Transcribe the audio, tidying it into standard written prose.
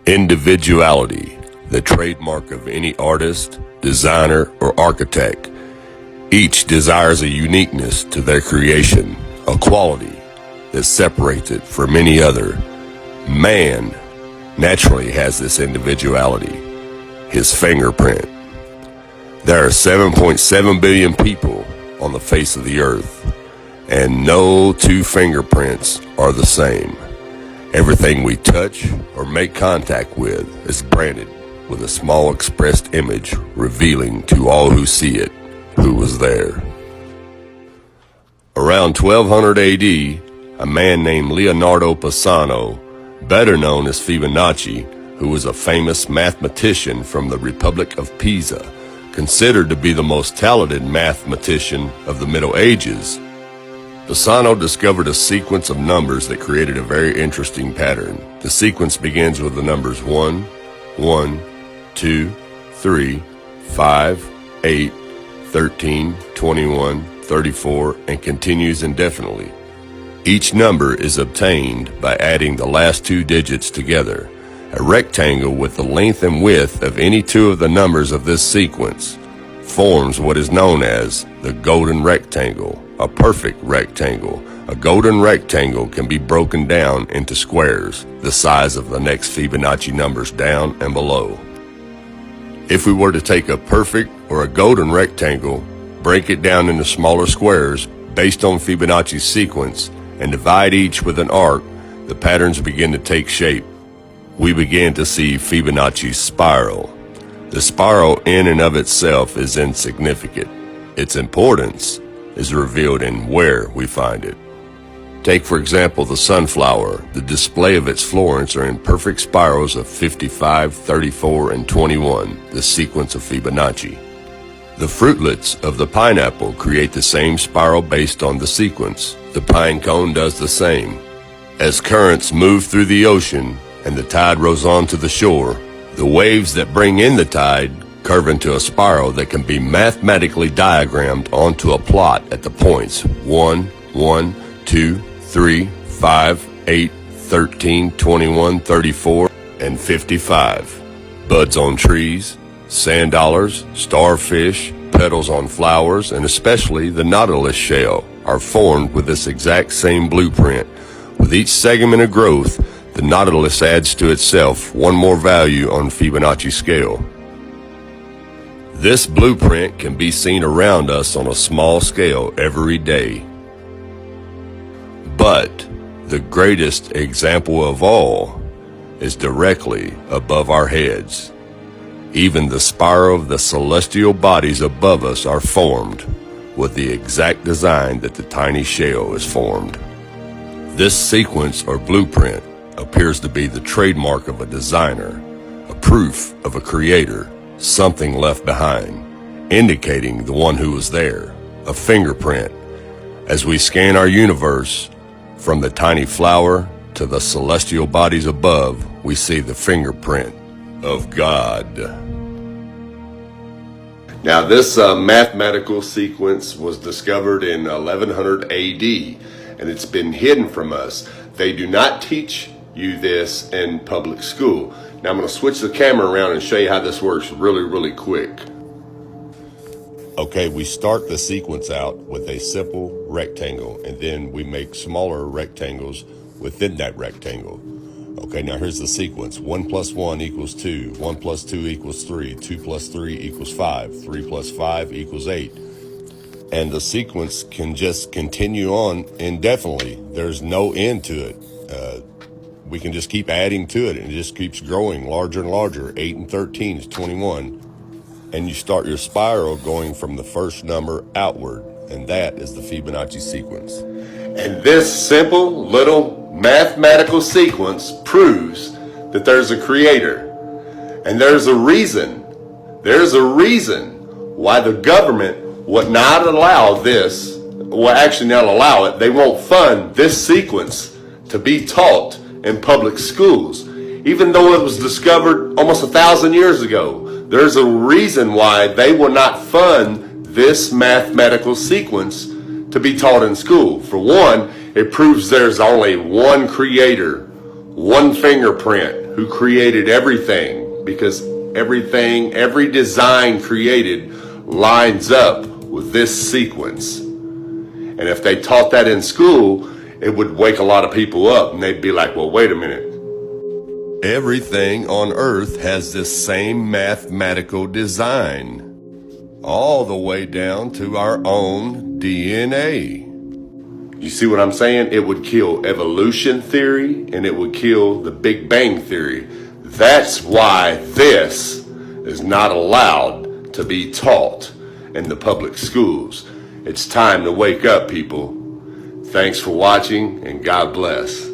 Individuality, the trademark of any artist, designer, or architect. Each desires a uniqueness to their creation, a quality that separates it from any other. Man naturally has this individuality, his fingerprint. There are 7.7 billion people on the face of the earth, and no two fingerprints are the same. Everything we touch or make contact with is branded with a small expressed image revealing to all who see it who was there. Around 1200 AD, a man named Leonardo Pisano, better known as Fibonacci, who was a famous mathematician from the Republic of Pisa, considered to be the most talented mathematician of the Middle Ages, Pisano discovered a sequence of numbers that created a very interesting pattern. The sequence begins with the numbers 1, 1, 2, 3, 5, 8, 13, 21, 34, and continues indefinitely. Each number is obtained by adding the last two digits together. A rectangle with the length and width of any two of the numbers of this sequence forms what is known as the golden rectangle, a perfect rectangle. A golden rectangle can be broken down into squares, the size of the next Fibonacci numbers down and below. If we were to take a perfect or a golden rectangle, break it down into smaller squares based on Fibonacci's sequence, and divide each with an arc, the patterns begin to take shape. We begin to see Fibonacci's spiral. The spiral in and of itself is insignificant. Its importance is revealed in where we find it. Take, for example, the sunflower. The display of its florets are in perfect spirals of 55, 34, and 21, the sequence of Fibonacci. The fruitlets of the pineapple create the same spiral based on the sequence. The pine cone does the same. As currents move through the ocean and the tide rolls on to the shore, the waves that bring in the tide curve into a spiral that can be mathematically diagrammed onto a plot at the points 1, 1, 2, 3, 5, 8, 13, 21, 34, and 55. Buds on trees, sand dollars, starfish, petals on flowers, and especially the nautilus shell are formed with this exact same blueprint. With each segment of growth, the nautilus adds to itself one more value on Fibonacci scale. This blueprint can be seen around us on a small scale every day. But the greatest example of all is directly above our heads. Even the spiral of the celestial bodies above us are formed with the exact design that the tiny shell is formed. This sequence or blueprint appears to be the trademark of a designer, a proof of a creator, something left behind, indicating the one who was there, a fingerprint. As we scan our universe, from the tiny flower to the celestial bodies above, we see the fingerprint of God. Now, this mathematical sequence was discovered in 1100 AD, and it's been hidden from us. They do not teach you this in public school. Now, I'm going to switch the camera around and show you how this works really quick. Okay, we start the sequence out with a simple rectangle, and then we make smaller rectangles within that rectangle. Okay, now here's the sequence. 1 plus 1 equals 2. 1 plus 2 equals 3. 2 plus 3 equals 5. 3 plus 5 equals 8. And the sequence can just continue on indefinitely. There's no end to it. We can just keep adding to it, and it just keeps growing larger and larger. 8 and 13 is 21. And you start your spiral going from the first number outward, and that is the Fibonacci sequence. And this simple little mathematical sequence proves that there's a creator. And there's a reason why the government would not allow this, well, actually not allow it. They won't fund this sequence to be taught in public schools. Even though it was discovered almost 1,000 years ago, there's a reason why they will not fund this mathematical sequence to be taught in school. For one, it proves there's only one creator, one fingerprint who created everything, because everything, every design created lines up with this sequence. And if they taught that in school, it would wake a lot of people up, and they'd be like, well, wait a minute. Everything on Earth has this same mathematical design, all the way down to our own DNA. You see what I'm saying? It would kill evolution theory, and it would kill the Big Bang theory. That's why this is not allowed to be taught in the public schools. It's time to wake up, people. Thanks for watching, and God bless.